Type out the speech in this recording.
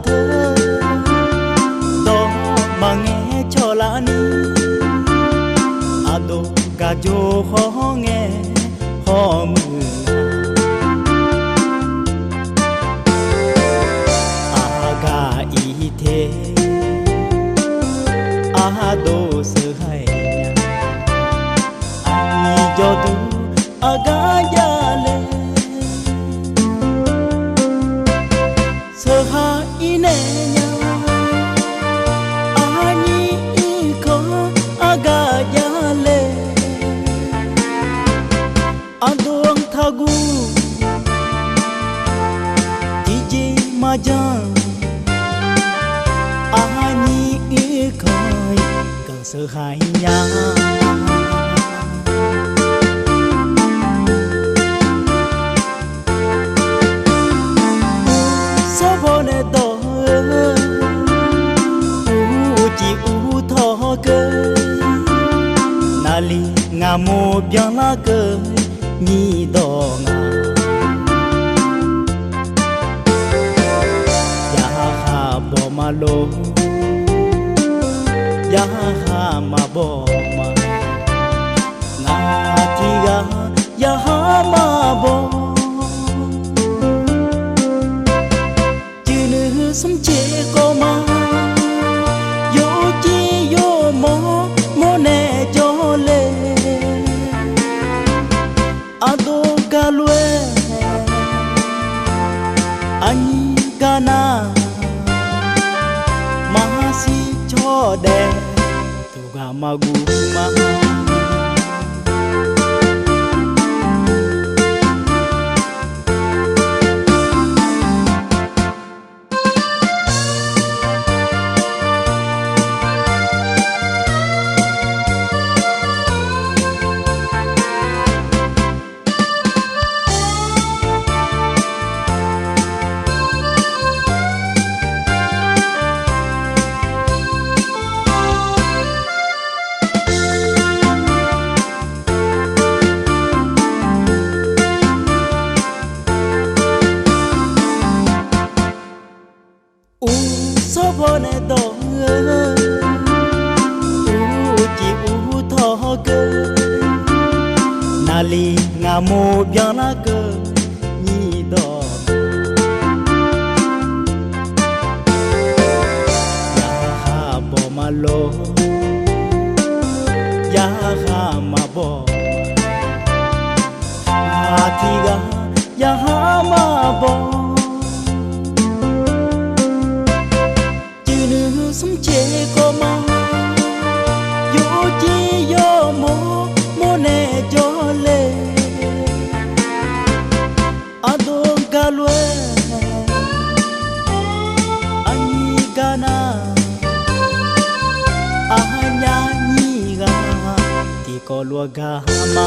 thơ đó mà nghe cho lạ ni ado cả chỗ khó nghe khó mưa aga ý thế ado sự hay ai cho tu aga ya le sơ ine nya ani ko aga ya le adong thagu dije majan ani kai ka sơ hai nya nali ngamo biang la ke ni do nga ya ha bo ma lo ya ha ma bo ma nga ti ga ya ha ma bo chi nữ sum che ko ma yo chi yo mo ne cho le ado galue ani gana mahasi cho de tu ga magu ma bone do chi tho cơ nali ngamo biang la cơ ni do ya ha bo ma lo ya ha ma bo ha ti ga ya ha ma bo sum che ko ma yo chi yo mo ne jo le ado galwe ani gana ahanya ni ga ti ko lo ga ma